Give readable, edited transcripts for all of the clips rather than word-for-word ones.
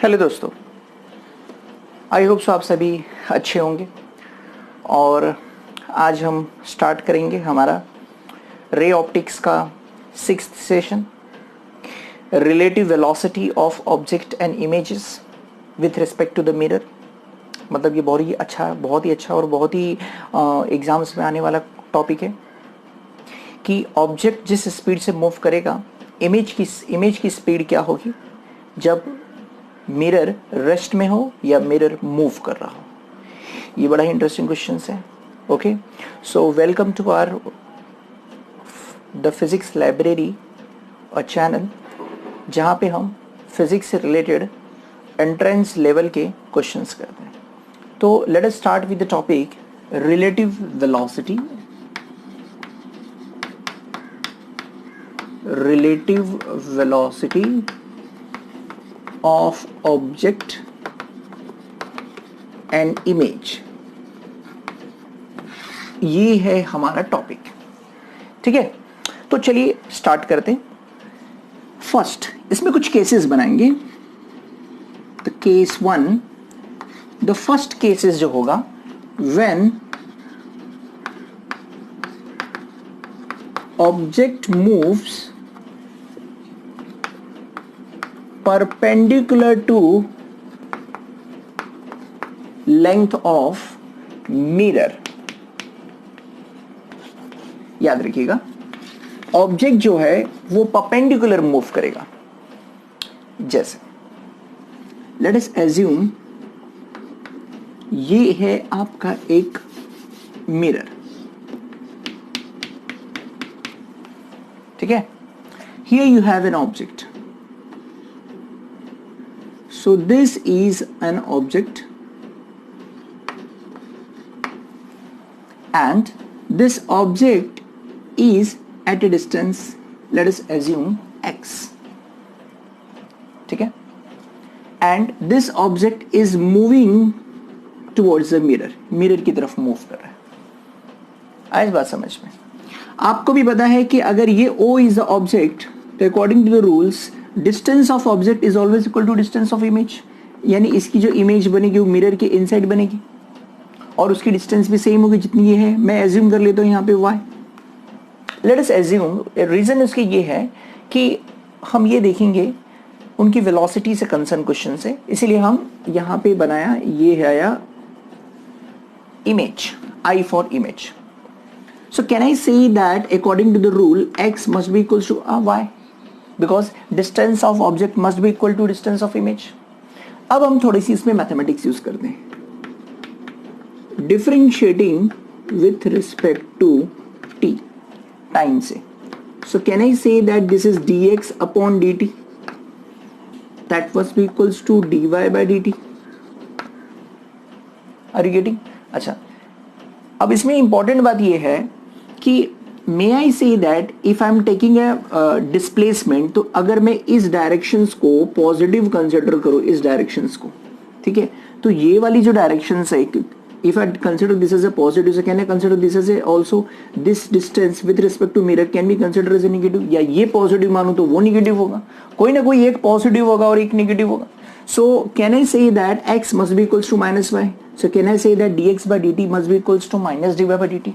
Hello दोस्तों, आई hope सो आप सभी अच्छे होंगे। और आज हम स्टार्ट करेंगे हमारा रे ऑप्टिक्स का 6th session, relative velocity of object and images with respect to the mirror. मतलब ये बहुत ही अच्छा और बहुत ही एग्जाम्स में आने वाला टॉपिक है कि ऑब्जेक्ट जिस स्पीड से मूव करेगा, इमेज की स्पीड क्या होगी जब मिरर रेस्ट में हो या मिरर मूव कर रहा हो। ये बड़ा ही इंटरेस्टिंग क्वेश्चन है। Okay, so welcome to our the physics library, a channel जहाँ पे हम फिजिक्स से रिलेटेड एंट्रेंस लेवल के क्वेश्चंस करते हैं। तो let us start with the topic relative velocity. Relative velocity of object and image, ये है हमारा टॉपिक। ठीक है, तो चलिए स्टार्ट करते हैं। फर्स्ट इसमें कुछ केसेस बनाएंगे। तो केस 1, द फर्स्ट केसेस जो होगा when object moves perpendicular to length of mirror। याद रखिएगा, ऑब्जेक्ट जो है वो परपेंडिकुलर मूव करेगा। जैसे लेट अस एज्यूम ये है आपका एक मिरर, ठीक है। Here you have an object, so this is an object and this object is at a distance, let us assume x, ठीक है। and this object is moving towards the mirror की तरफ मूव कर रहा है। आई बात समझ में? आपको भी पता है कि अगर ये O is the object, तो according to the rules distance of object is always equal to distance of image. यानी इसकी जो इमेज बनेगी वो मिरर के इनसाइड बनेगी और उसकी डिस्टेंस भी सेम होगी जितनी ये है। मैं एज्यूम कर लेता हूँ यहाँ पे y। Let us assume, reason इसके ये है कि हम ये देखेंगे उनकी वेलोसिटी से कंसर्न क्वेश्चन से, इसीलिए हम यहाँ पे बनाया, ये है आया image, I for image. So can I say that according to the rule x must be equal to y because distance of object must be equal to distance of image। अब हम थोड़ी सी इसमें मैथमेटिक्स यूज करते हैं, differentiating with respect to t, time से। So can I say that this is dx upon dt, that must be equals to dy by dt। Are you getting? अच्छा, अब इसमें इंपॉर्टेंट बात यह है कि may I say that if I am taking a displacement, तो अगर मैं इस डायरेक्शंस को पॉजिटिव कंसिडर करूं, इस डायरेक्शंस को, ठीक है, तो ये वाली जो डायरेक्शंस है, if I consider this as a positive, can I consider this as a also this distance with respect to mirror can be consider as a negative. या ये पॉजिटिव मानूं तो वो नेगेटिव होगा, कोई ना कोई एक पॉजिटिव होगा और एक नेगेटिव होगा। सो can I say that x must be equals to minus y. So can I say that dx by dt must be equals to minus dy by dt,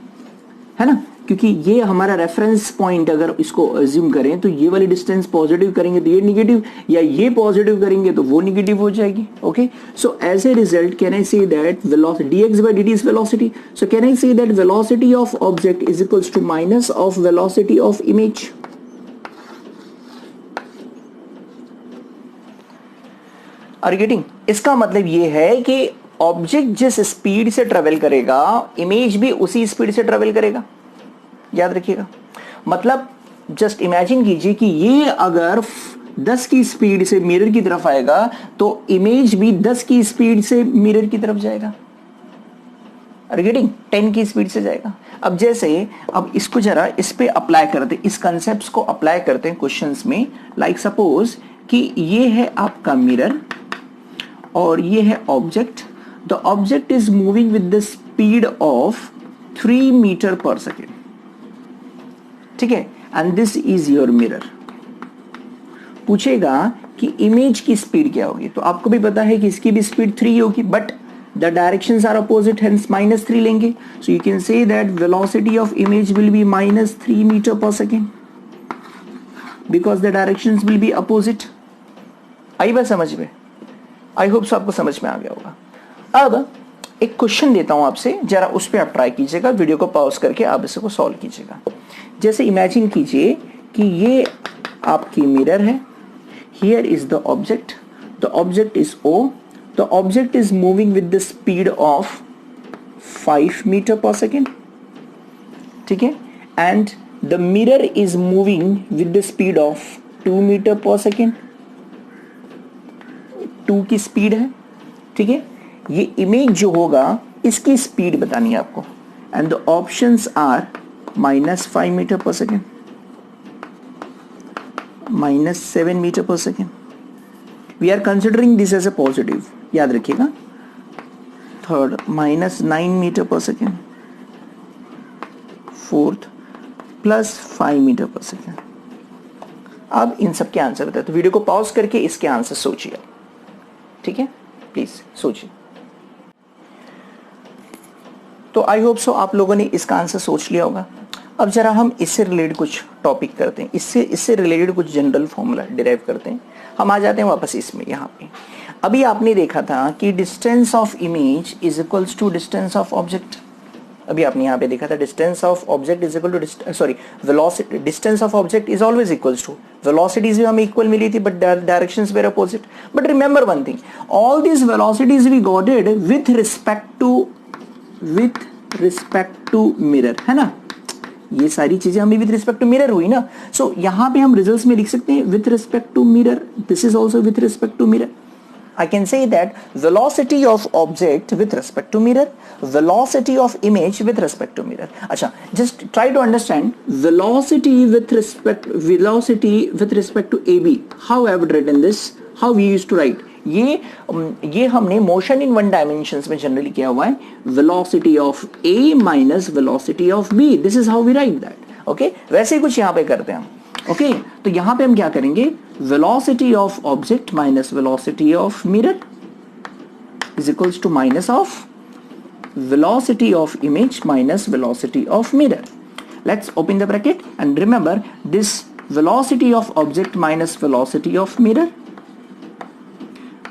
है ना, क्योंकि ये हमारा रेफरेंस पॉइंट, अगर इसको अज्यूम करें तो ये वाली डिस्टेंस पॉजिटिव करेंगे तो ये नेगेटिव, या ये पॉजिटिव करेंगे तो वो नेगेटिव हो जाएगी। Okay, so as a result can I say that velocity dx by dt is velocity। so can I say that velocity of object is equals to minus of velocity of image। Are you getting? इसका मतलब ये है कि object जिस speed से travel करेगा, image भी उसी स्पीड से ट्रेवल करेगा। याद रखिएगा, मतलब जस्ट इमेजिन कीजिए कि ये अगर 10 की स्पीड से मिरर की तरफ आएगा तो इमेज भी 10 की स्पीड से मिरर की तरफ जाएगा। Are you getting? 10 की स्पीड से जाएगा। अब जैसे, अब इसको जरा इस पे अप्लाई करते हैं, इस कंसेप्ट को अप्लाई करते हैं क्वेश्चंस में। लाइक सपोज कि ये है आपका मिरर और ये है object. The object is moving with the speed of 3 metre per second, ठीक है, and this is your mirror. पूछेगा कि इमेज की स्पीड क्या होगी, तो आपको भी पता है कि इसकी भी स्पीड 3 होगी, but the directions are opposite, hence -3 लेंगे. So you can say that velocity of image will be -3 metre per second because the directions will be opposite. आई बात समझ में? आई होप सो आपको समझ में आ गया होगा. अब एक क्वेश्चन देता हूं आपसे, जरा उस पर आप ट्राई कीजिएगा, वीडियो को पॉज करके आप इसको सॉल्व कीजिएगा. जैसे इमेजिन कीजिए कि ये आपकी मिरर है, here is the object is O, the object is moving with the speed of 5 metre per second, ठीक है, and the mirror is moving with the speed of 2 metre per second. 2 की speed है, ठीक है. ये image जो होगा इसकी स्पीड बतानी है आपको, and the options are -5 metre per second, -7 metre per second. We are considering this as a positive, याद रखिएगा. Third -9 metre per second, fourth +5 metre per second. अब इन सब के आंसर बताए, तो वीडियो को पॉज करके इसके आंसर सोचिए, ठीक है, प्लीज सोचिए. तो आई होप सो आप लोगों ने इसका आंसर सोच लिया होगा. अब जरा हम इससे रिलेटेड कुछ टॉपिक करते हैं, इससे रिलेटेड कुछ जनरल फॉर्मूला डिराइव करते हैं. हम आ जाते हैं वापस इसमें. यहाँ पे अभी आपने देखा था कि distance of image is equals to distance of object. अभी आपने यहाँ पे देखा था distance of object is equal to sorry velocity, distance of object is always equals to velocities भी हमें इक्वल मिली थी, but directions were opposite. But remember one thing, all these velocities we got it with respect to mirror, है ना. ये सारी चीजें हमें विथ रिस्पेक्ट टू मिरर हुई ना. सो यहाँ पे हम रिजल्ट्स में लिख सकते हैं with respect to mirror, this is also with respect to mirror. I can say that velocity of object with respect to mirror, velocity of image with respect to mirror. अच्छा, just try to understand velocity with respect to AB. How I have written this? How we used to write? ये हमने motion in one dimensions में generally किया हुआ है, velocity of A minus velocity of B. This is how we write that. Okay, वैसे ही कुछ यहाँ पे करते हैं हम. ओके, तो यहां पे हम क्या करेंगे, velocity of object minus velocity of mirror is equals to minus of velocity of image minus velocity of mirror. Let's open the bracket and remember this velocity of object minus velocity of mirror,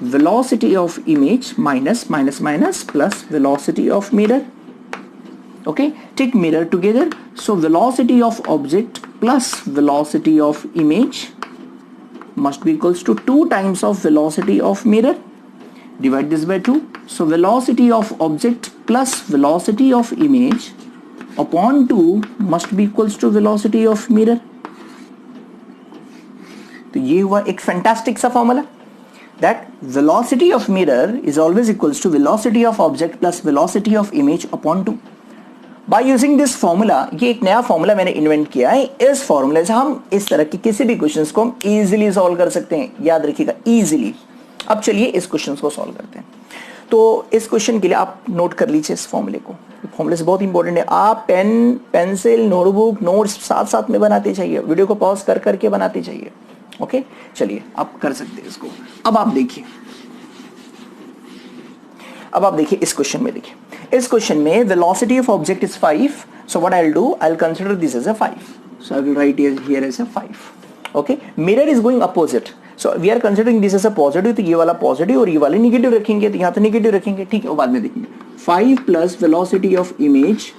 velocity of image minus plus velocity of mirror. Okay, take mirror together, so velocity of object plus velocity of image must be equals to 2 times of velocity of mirror. Divide this by 2, so velocity of object plus velocity of image upon 2 must be equals to velocity of mirror. तो ये हुआ एक fantastic सा formula, that velocity of mirror is always equals to velocity of object plus velocity of image upon 2. By using this formula, ये एक नया formula मैंने invent किया है. इस फॉर्मूले से हम इस तरह के किसी भी क्वेश्चंस को हम इजीली सॉल्व कर सकते हैं, याद रखिएगा, इजीली. अब चलिए इस क्वेश्चन को सॉल्व करते हैं. तो इस क्वेश्चन के लिए आप नोट कर लीजिए इस फॉर्मूले को. फॉर्मूले से बहुत इंपॉर्टेंट है. आप पेन, पेंसिल, नोटबुक, नोट्स साथ साथ में बनाते चाहिए, वीडियो को पॉज कर करके बनाते चाहिए. ओके, चलिए आप कर सकते हैं इसको. अब आप देखिए, इस क्वेश्चन में देखिए. इस क्वेश्चन में velocity of object is 5. So what I will do, I will consider this as a 5. So I will write here as a 5. Okay, mirror is going opposite, so we are considering this as a positive. तो ये वाला positive और ये वाले negative रखेंगे, तो यहाँ तो निगेटिव रखेंगे, ठीक है, वो बाद में देखेंगे. 5 plus velocity of image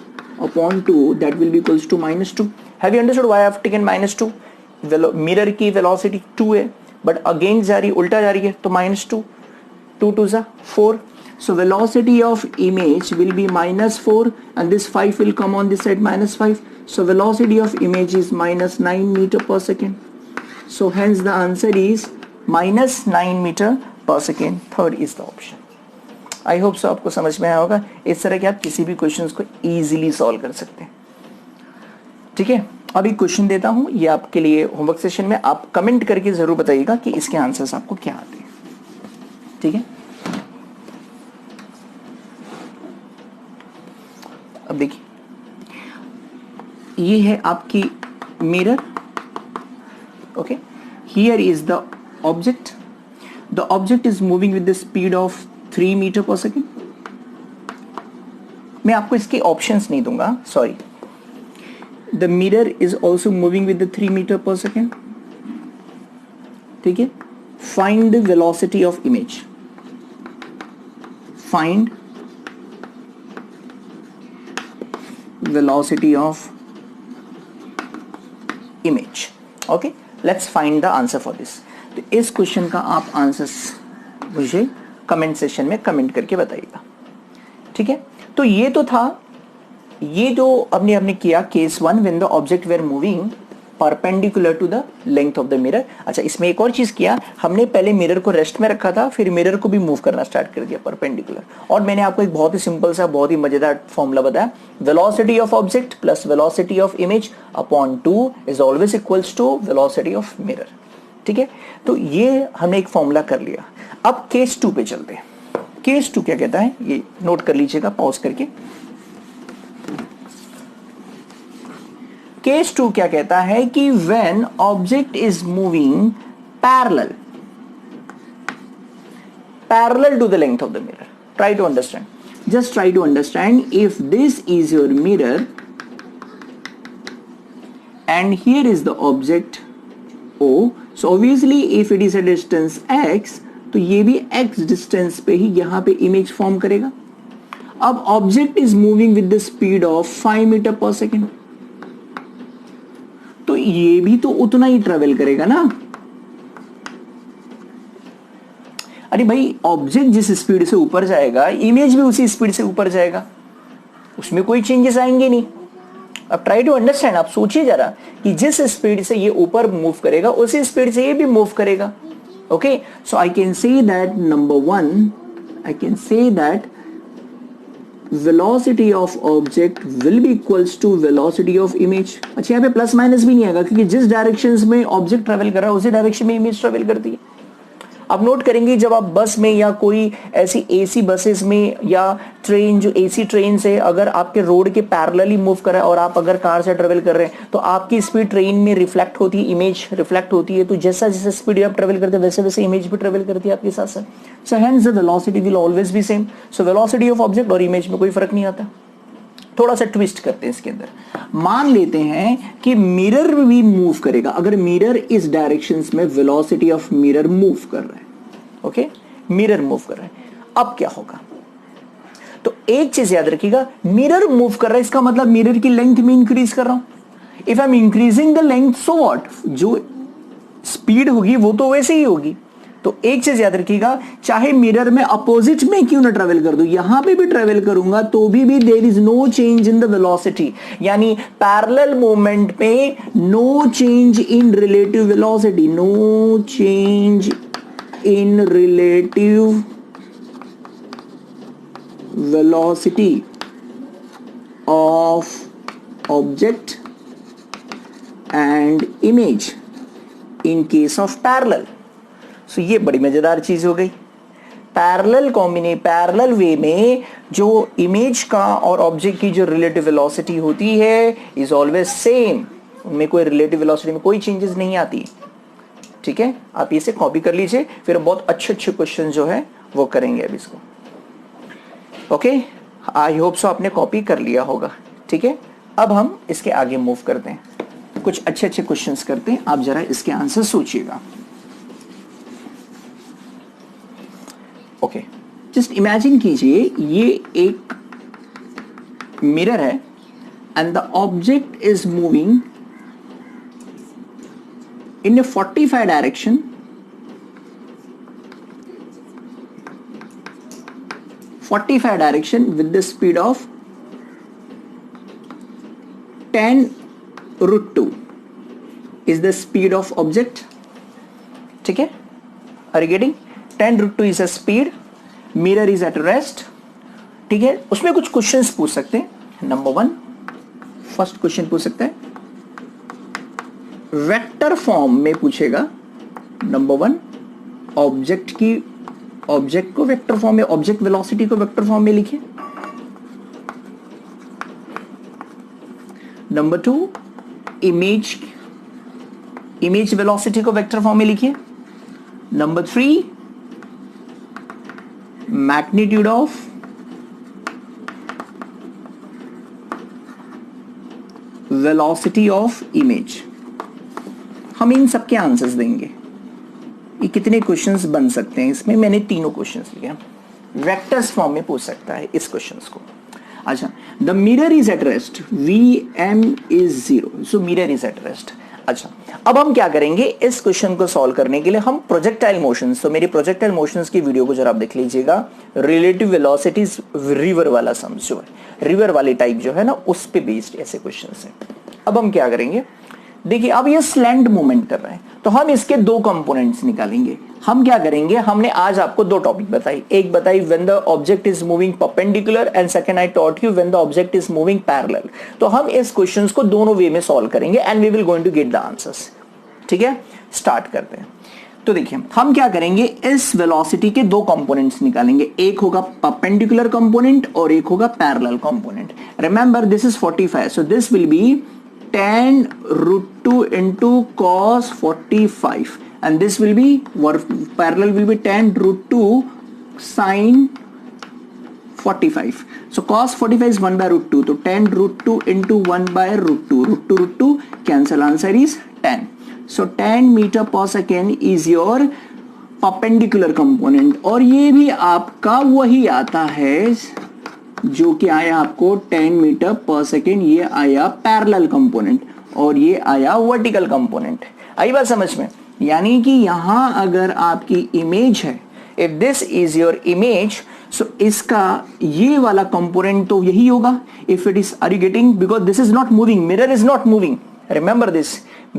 upon 2 that will be equals to -2. Have you understood why I have taken -2? Mirror की वेलोसिटी 2 है, बट अगेंस्ट जा रही है, उल्टा जा रही है, तो -2, 2 2 जा 4. So velocity of image will be -4 and this 5 will come on this side -5. So velocity of image is -9 meter per second. So hence the answer is -9 meter per second. Third is the option. I hope so आपको समझ में आया होगा. इस तरह के आप किसी भी क्वेश्चंस को इजीली सॉल्व कर सकते हैं. ठीक है, अभी क्वेश्चन देता हूं, ये आपके लिए होमवर्क सेशन में. आप कमेंट करके जरूर बताइएगा कि इसके आंसर्स आपको क्या आते हैं. ठीक है, अब देखिए, ये है आपकी mirror. Okay, here is the object the object is moving with the speed of 3 metre per second. मैं आपको इसके ऑप्शंस नहीं दूंगा, sorry. The mirror is also moving with the 3 metre per second, ठीक है। Find the velocity of image, find velocity of image। okay, let's find the answer for this। तो इस question का आप आंसर्स मुझे कमेंट सेशन में comment करके बताइएगा, ठीक है। तो ये तो था, ये जो हमने किया case 1 when the object were moving perpendicular to the length of the mirror. अच्छा, इसमें एक और चीज किया हमने, पहले मिरर को रेस्ट में रखा था, फिर मिरर को भी मूव करना स्टार्ट कर दिया परपेंडिकुलर। और मैंने आपको एक बहुत ही सिंपल सा, बहुत ही मजेदार फॉर्मूला बताया, velocity of object plus velocity of image upon 2 is always equals to velocity of mirror, ठीक है। तो ये हमने एक फॉर्मूला कर लिया। अब केस 2 पे चलते हैं। केस 2 क्या कहता है, ये नोट कर लीजिएगा पॉज करके। केस 2 क्या कहता है कि when object is moving parallel to the length of the mirror, try to understand, just try to understand, if this is your mirror and here is the object O, so obviously if it is a distance x, तो ये भी x distance पे ही यहां पे image form करेगा। अब object is moving with the speed of 5 metre per second, तो ये भी तो उतना ही ट्रेवल करेगा ना। अरे भाई, ऑब्जेक्ट जिस स्पीड से ऊपर जाएगा, इमेज भी उसी स्पीड से ऊपर जाएगा, उसमें कोई चेंजेस आएंगे नहीं। अब ट्राई टू अंडरस्टैंड, आप सोचिए जरा कि जिस स्पीड से ये ऊपर मूव करेगा उसी स्पीड से ये भी मूव करेगा। Okay, so I can say that number 1, I can say that velocity of object will be equals to velocity of image। अच्छा, यहाँ पे प्लस माइनस भी नहीं आएगा, क्योंकि जिस डायरेक्शन में ऑब्जेक्ट ट्रेवल कर रहा है उसी डायरेक्शन में इमेज ट्रेवल करती है। आप नोट करेंगे, जब आप बस में या कोई ऐसी एसी बसेस में या ट्रेन, जो एसी ट्रेन से अगर आपके रोड के पैरेलली मूव कर रहा है और आप अगर कार से ट्रेवल कर रहे हैं, तो आपकी स्पीड ट्रेन में रिफ्लेक्ट होती है, इमेज रिफ्लेक्ट होती है। तो जैसा जैसा स्पीड आप ट्रेवल करते हैं वैसे वैसे इमेज भी ट्रेवल करती है आपके साथ साथ। So hence the velocity will always be same. So velocity of object और इमेज में कोई फर्क नहीं आता। थोड़ा सा ट्विस्ट करते हैं इसके अंदर, मान लेते हैं कि मिरर भी मूव करेगा। अगर मिरर इस डायरेक्शन में वेलोसिटी ऑफ मिरर मूव कर रहा है, ओके, मिरर मूव कर रहा है, अब क्या होगा? तो एक चीज याद रखिएगा, मिरर मूव कर रहा है इसका मतलब मिरर की लेंथ में इंक्रीज कर रहा हूं। If I M increasing the length, so what, जो स्पीड होगी वो तो वैसे ही होगी। तो एक चीज याद रखिएगा, चाहे मिरर में अपोजिट में क्यों ना ट्रेवल कर दूं, यहां पे भी ट्रेवल करूंगा तो भी there is no change in the velocity, यानी पैरेलल मूवमेंट पे no change in relative velocity, no change in relative velocity of object and image in case of parallel। so ये बड़ी मजेदार चीज हो गई। पैरेलल वे में जो इमेज का और ऑब्जेक्ट की जो रिलेटिव वेलोसिटी होती है इज ऑलवेज सेम, उनमें कोई रिलेटिव वेलोसिटी में कोई चेंजेस नहीं आती। ठीक है, आप इसे कॉपी कर लीजिए, फिर बहुत अच्छे क्वेश्चन जो है वो करेंगे अब इसको। ओके, आई होप सो आपने कॉपी कर लिया होगा। ठीक है, अब हम इसके आगे मूव करते हैं, कुछ अच्छे क्वेश्चंस करते हैं। आप जरा इसके आंसर सोचिएगा। ओके, जस्ट इमेजिन कीजिए ये एक मिरर है and the object is moving in A 45 direction, 45 direction with the speed of 10 root 2 is the speed of object। ठीक है, are you getting? 10 root 2 is a speed, mirror is at rest। ठीक है, उसमें कुछ questions पूछ सकते हैं। Number 1, first question पूछ सकते हैं, वेक्टर फॉर्म में पूछेगा। नंबर 1, ऑब्जेक्ट को वेक्टर फॉर्म में, ऑब्जेक्ट वेलोसिटी को वेक्टर फॉर्म में लिखिए। नंबर 2, इमेज वेलोसिटी को वेक्टर फॉर्म में लिखिए। Number 3, magnitude of velocity of image. हम इन सबके आंसर्स देंगे। ये कितने क्वेश्चंस बन सकते हैं इसमें, मैंने तीनों क्वेश्चंस लिए, वेक्टर्स फॉर्म में पूछ सकता है इस क्वेश्चंस को। अच्छा, the mirror is at rest, VM is 0, so mirror is at rest. अच्छा, अब हम क्या करेंगे, इस क्वेश्चन को सॉल्व करने के लिए हम प्रोजेक्टाइल मोशंस, तो मेरी प्रोजेक्टाइल मोशंस की वीडियो को जरा आप देख लीजिएगा, रिलेटिव वेलोसिटीज रिवर वाला सम्स जो है, रिवर वाली टाइप जो है ना, उस पे बेस्ड ऐसे क्वेश्चंस है। अब हम क्या करेंगे, देखिए अब ये स्लैंट मूवमेंट कर रहा है, तो हम इसके दो कंपोनेंट्स निकालेंगे। हम क्या करेंगे, हमने आज आपको दो टॉपिक बताई, एक बताई when the object is moving perpendicular and second I taught you when the object is moving parallel. तो हम इस क्वेश्चंस को दोनों वे में सॉल्व करेंगे and we will going to get the answers. ठीक है, स्टार्ट करते हैं। तो देखिए हम क्या करेंगे, इस वेलोसिटी के दो कंपोनेंट्स निकालेंगे, एक होगा परपेंडिकुलर कंपोनेंट और एक होगा parallel component. Remember this is 45, so this will B tan root 2 into cos 45 and this will be parallel will be tan root 2 sin 45. So cos 45 is 1 by root 2, so tan root 2 into 1 by root 2, root 2 cancel, answer is 10. So 10 meter per second is your perpendicular component और ये भी आपका वही आता है जो कि आया आपको 10 मीटर पर सेकेंड, ये आया पैरेलल कंपोनेंट और ये आया वर्टिकल कंपोनेंट। आई बात समझ में, यानी कि यहां अगर आपकी इमेज है, if this is your image, so इसका ये वाला कंपोनेंट तो यही होगा। If it is, are you getting, because this is not moving, mirror is not moving, remember this,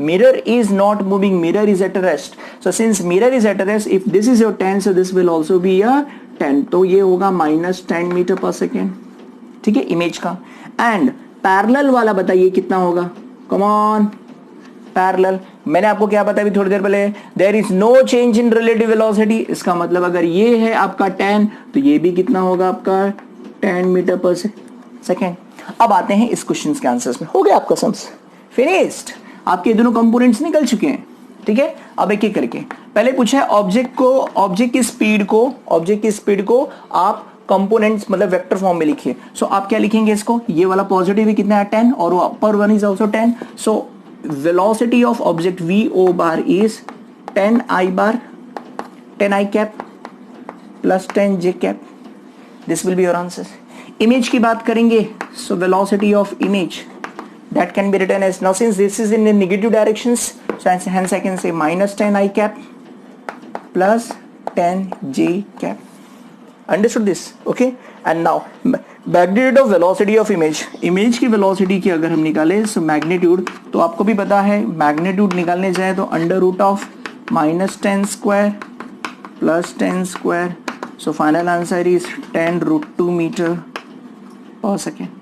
mirror is not moving, mirror is at rest. So since mirror is at rest, if this is your 10, so this will also be a 10, तो ये होगा -10 metre per second. ठीक है, image का। And parallel वाला बताइए कितना होगा, कम ऑन पैरेलल। मैंने आपको क्या बताया अभी थोड़ी देर पहले, there is no change in relative velocity, इसका मतलब अगर ये है आपका 10 तो ये भी कितना होगा आपका 10 मीटर पर सेकेंड। अब आते हैं इस क्वेश्चन के आंसर्स में। हो गया आपका सम्स फिनिश्ड, आपके दोनों कंपोनेंट्स निकल चुके हैं। ठीक है, अब एक एक करके पहले पूछा है ऑब्जेक्ट की स्पीड को आप कंपोनेंट्स मतलब वेक्टर फॉर्म में लिखिए। सो आप क्या लिखेंगे इसको, ये वाला पॉजिटिव भी कितना है 10 और वो upper one is also 10। So velocity of object VO bar is 10I bar, 10I cap plus 10J cap, this will be your answer. Image की बात करेंगे, so velocity of image that can be written as, now since this is in the negative directions, so hence I can say -10I cap plus 10J cap. Understood this? Okay, and now magnitude of velocity of image की velocity की अगर हम निकालें, so magnitude तो आपको भी पता है, magnitude निकालने जाए तो √ -10 square plus 10 square, so final answer is 10 √2 meter per second.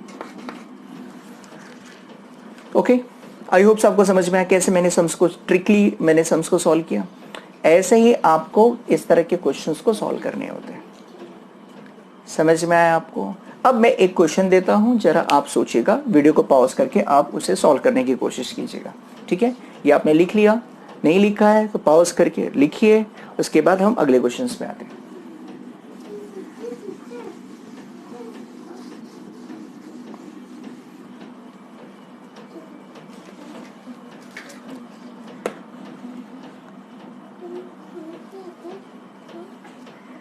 Okay, I hope आपको समझ में आया कैसे मैंने सम्स को ट्रिकली मैंने सम्स को सॉल्व किया। ऐसे ही आपको इस तरह के क्वेश्चंस को सॉल्व करने होते हैं। समझ में आया आपको? अब मैं एक क्वेश्चन देता हूं, जरा आप सोचिएगा, वीडियो को पॉज करके आप उसे सॉल्व करने की कोशिश कीजिएगा। ठीक है, ये आपने लिख लिया, नहीं लिखा है तो पॉज करके लिखिए, उसके बाद हम अगले क्वेश्चन में आते हैं।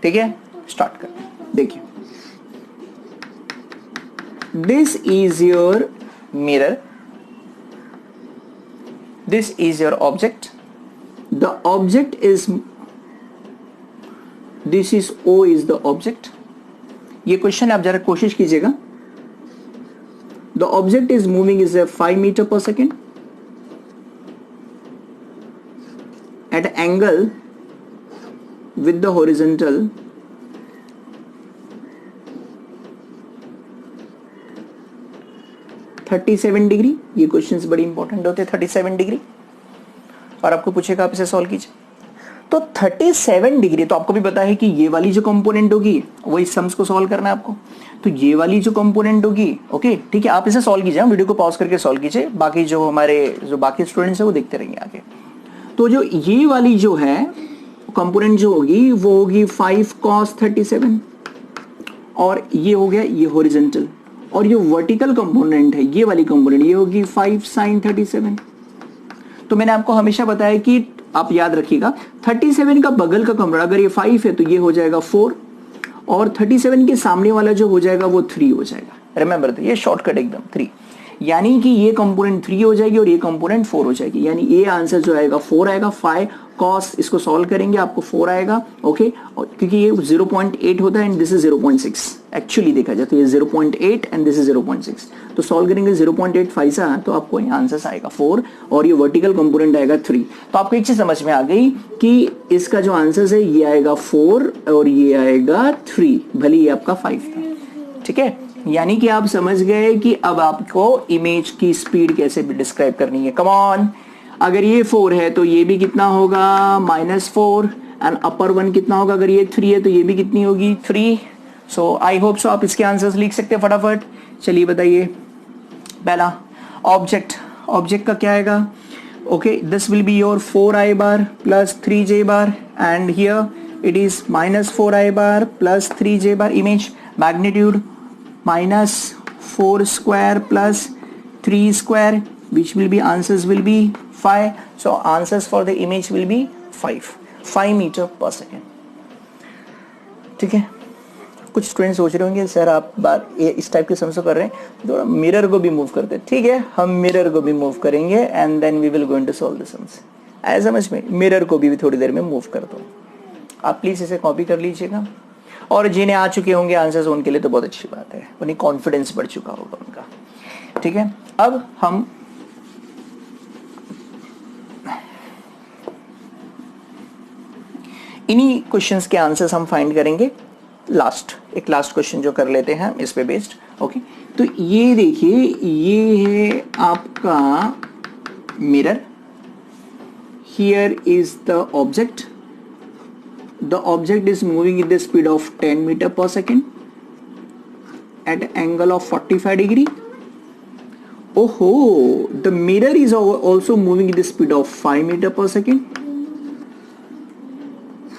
ठीक है, स्टार्ट करते हैं। देखिए, this is your mirror, this is your object, the object is, this is O is the object. ये क्वेश्चन आप जरा कोशिश कीजिएगा। The object is moving is 5 metre per second at angle with the horizontal 37 degree. ये questions बड़ी important होते हैं, 37 degree, और आपको पूछेगा आप इसे सॉल्व कीजिए। तो 37 डिग्री तो आपको भी पता है कि ये वाली जो कंपोनेंट होगी वो इस सम्स को सॉल्व करना है आपको, तो ये वाली जो कंपोनेंट होगी, ओके ठीक है, आप इसे सॉल्व कीजिए, वीडियो को पॉज करके सॉल्व कीजिए, बाकी जो हमारे जो बाकी स्टूडेंट्स है वो देखते रहेंगे आगे। तो जो ये वाली जो है कंपोनेंट जो होगी वो होगी 5 cos 37, और ये हो गया ये हॉरिजॉन्टल, और ये वर्टिकल कंपोनेंट है ये वाली कंपोनेंट ये होगी 5 sin 37। तो मैंने आपको हमेशा बताया कि आप याद रखिएगा 37 का बगल का कंपोनेंट अगर ये 5 है तो ये हो जाएगा 4, और 37 के सामने वाला जो हो जाएगा वो 3 हो जाएगा। रिमेंबर, ये शॉर्टकट एकदम 3, यानी कि ये कंपोनेंट 3 हो जाएगी और ये कंपोनेंट 4 हो जाएगी, यानी ये आंसर जो आएगा 4 आएगा। 5 cos इसको सॉल्व करेंगे आपको 4 आएगा। ओके, क्योंकि ये 0.8 होता है एंड दिस इज 0.6 एक्चुअली देखा जाए तो ये 0.8 एंड दिस इज 0.6, तो सॉल्व करेंगे 0.85 सा तो आपको यहाँ आंसर आएगा 4 और ये वर्टिकल कंपोनेंट आएगा 3। तो आपको एक चीज समझ में आ गई कि इसका जो आंसर है ये आएगा 4 और ये आएगा 3, भले ये आपका 5 था। ठीक है, यानी कि आप समझ गए कि अब आपको इमेज की स्पीड कैसे डिस्क्राइब करनी है। कम ऑन, अगर ये 4 है तो ये भी कितना होगा -4, एंड अपर वन कितना होगा, अगर ये 3 है तो ये भी कितनी होगी 3। सो आई होप सो आप इसके आंसर्स लिख सकते हैं फटाफट। चलिए बताइए, पहला ऑब्जेक्ट का क्या आएगा। Okay, this will be your 4i bar plus 3j bar and here it is -4i bar plus 3j bar। Image magnitude -4 square plus 3 square, which will be answers will be 5. So answers for the image will be 5 meter per second। ठीक है, कुछ student सोच रहे होंगे sir आप बात इस type के समझो कर रहे हैं तो मिरर को भी मूव करते हैं। ठीक है, हम मिरर को भी मूव करेंगे and then we will going to solve the sums. ऐसा समझ में, मिरर को भी थोड़ी देर में मूव कर दो। आप प्लीज इसे कॉपी कर लीजिएगा, और जिन्हें आ चुके होंगे आंसर्स उनके लिए तो बहुत अच्छी बात है, उन्हें कॉन्फिडेंस बढ़ चुका होगा उनका। ठीक है, अब हम इन्हीं क्वेश्चंस के आंसर्स हम फाइंड करेंगे। एक लास्ट क्वेश्चन जो कर लेते हैं इस पे बेस्ड। ओके, तो ये देखिए, ये है आपका mirror, here is the object, the object is moving at the speed of 10 meter per second at an angle of 45 degree. Oh, the mirror is also moving at the speed of 5 meter per second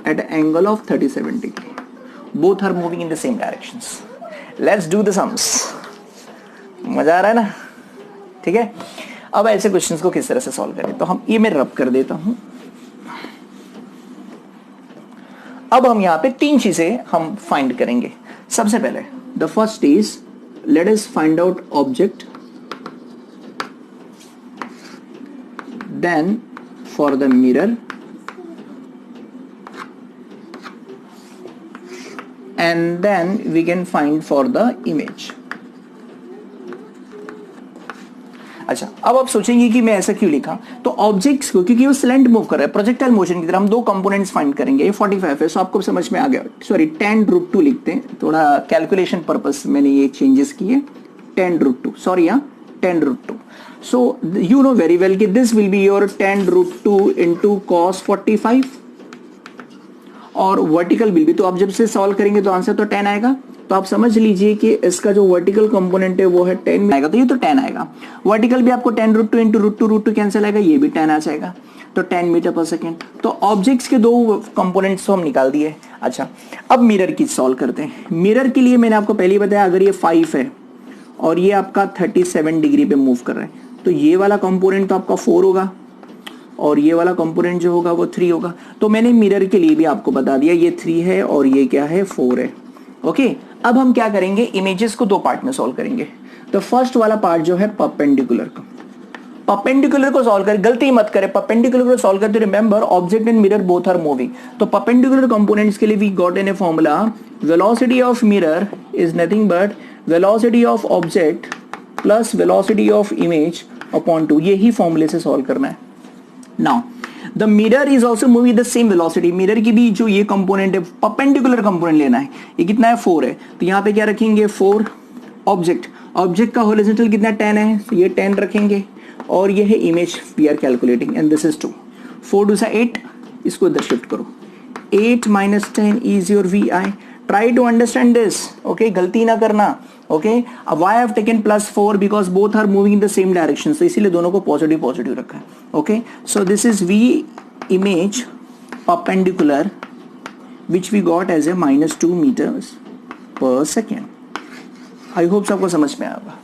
at an angle of 37 degree. Both are moving in the same directions. Let's do the sums. मजा आ रहा है ना। ठीक है, अब ऐसे questions को किस तरह से सॉल्व करें, तो हम ये मैं रब कर देता हूं। अब हम यहाँ पे 3 चीजें हम फाइंड करेंगे। सबसे पहले the first is let us find out object, then for the mirror, and then we can find for the image. अच्छा, अब आप सोचेंगे कि मैं ऐसा क्यों लिखा, तो ऑब्जेक्ट्स को क्योंकि वो स्लेंट मूव कर रहा है प्रोजेक्टाइल मोशन की तरह, हम 2 कंपोनेंट्स फाइंड करेंगे। ये 45 है, सो आपको समझ में आ गया। सॉरी, 10√2 लिखते हैं, थोड़ा कैलकुलेशन पर्पस मैंने ये चेंजेस किए। 10√2, सॉरी, यहाँ 10√2। So you know very well कि this will be your 10√2 into cos 45 और वर्टिकल विल भी, तो आप जब से सॉल्व करेंगे तो आंसर तो 10 आएगा। तो आप समझ लीजिए कि इसका जो वर्टिकल कंपोनेंट है वो है 10 आएगा, तो ये तो 10 आएगा। वर्टिकल भी आपको 10√2 इंटू √2 कैंसिल आएगा, ये भी 10 आ जाएगा, तो 10 मीटर पर सेकेंड। तो ऑब्जेक्ट्स के 2 कंपोनेंट्स तो हम निकाल दिए। अच्छा, अब मिरर की सॉल्व करते हैं। मिरर के लिए मैंने आपको पहले ही बताया, अगर ये 5 है और ये आपका 37 डिग्री पे मूव कर रहा है, तो ये वाला कंपोनेंट तो आपका 4 होगा और ये वाला कंपोनेंट जो होगा वो 3 होगा। तो मैंने मिरर के लिए भी आपको बता दिया, ये 3 है और ये क्या है, 4 है। ओके, अब हम क्या करेंगे, इमेजेस को 2 पार्ट में सॉल्व करेंगे। तो फर्स्ट वाला पार्ट जो है परपेंडिकुलर का, परपेंडिकुलर को सॉल्व करें, गलती मत करें, परपेंडिकुलर को सॉल्व करते remember object and mirror both are moving. तो परपेंडिकुलर कंपोनेंट्स के लिए we got in a formula, velocity of mirror is nothing but velocity of object plus velocity of image upon 2। यही फॉर्मूले से सॉल्व करना है। Now the mirror is also moving the same velocity. Mirror की भी जो ये कंपोनेंट है, परपेंडिकुलर कंपोनेंट लेना है, ये कितना है, 4 है, तो यहाँ पे क्या रखेंगे, 4। ऑब्जेक्ट का हॉरिजॉन्टल कितना 10 है, तो ये 10 रखेंगे, और ये है image we are calculating and this is 2। 4 2 8, इसको इधर शिफ्ट करो, 8 - 10 is your vi। Try to understand this, okay, गलती ना करना। ओके, अब why I have taken +4 because both are moving in the same direction, so इसीलिए दोनों को पॉजिटिव रखा है। Okay, so this is v image perpendicular which we got as a -2 meters पर सेकेंड। आई होप सबको समझ में आएगा।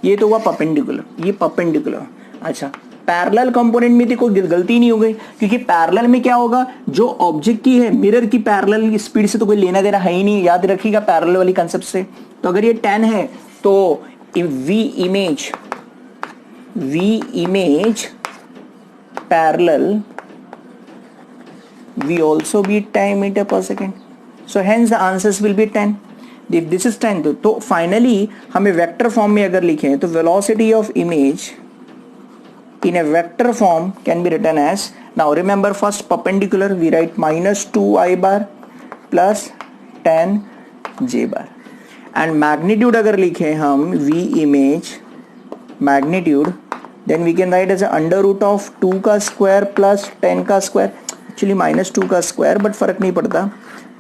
ये तो हुआ परपेंडिकुलर, ये परपेंडिकुलर। अच्छा, पैरेलल कंपोनेंट में तो कोई गलती नहीं हो गई, क्योंकि पैरेलल में क्या होगा, जो ऑब्जेक्ट की है मिरर की पैरेलल स्पीड से तो कोई लेना देना है ही नहीं, याद रखिएगा पैरेलल वाली कंसेप्ट से। तो अगर ये 10 है तो v image parallel we also be 10 meter per second, so hence the answers will be 10. if this is 10 तो finally हमें वेक्टर फॉर्म में अगर लिखें तो velocity of image in a vector form can be written as, now remember first perpendicular we write minus 2i bar plus 10 j bar, and magnitude अगर लिखें हम v image magnitude, then we can write as a under root of 2 का square plus 10 का square, actually minus 2 का square, but फर्क नहीं पड़ता।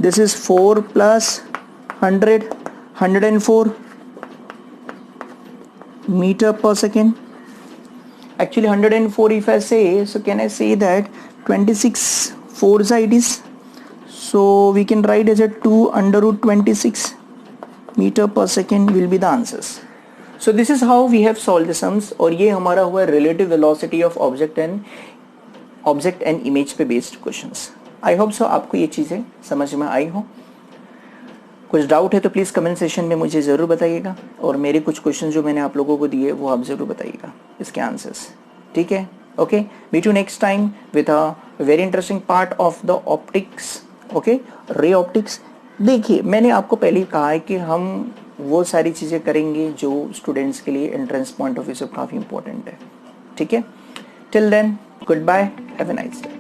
This is 4 plus 104 metre per second. Actually 104 if I say, so can I say that 26 4 it is, so we can write as a 2 under root 26 meter per second will be the answers. So this is how we have solved the sums, और ये हमारा हुआ relative velocity of object and image पे based questions. I hope so आपको ये चीज़ें समझ में आई हो। कुछ डाउट है तो प्लीज़ कमेंट सेशन में मुझे ज़रूर बताइएगा, और मेरे कुछ क्वेश्चन जो मैंने आप लोगों को दिए वो आप ज़रूर बताइएगा इसके आंसर्स, ठीक है। Okay, meet you next time with a very interesting part of the optics. Okay, ray optics. देखिए, मैंने आपको पहले ही कहा है कि हम वो सारी चीज़ें करेंगे जो स्टूडेंट्स के लिए एंट्रेंस पॉइंट ऑफ व्यू से काफ़ी इंपॉर्टेंट है, ठीक है। Till then, goodbye, have a nice day.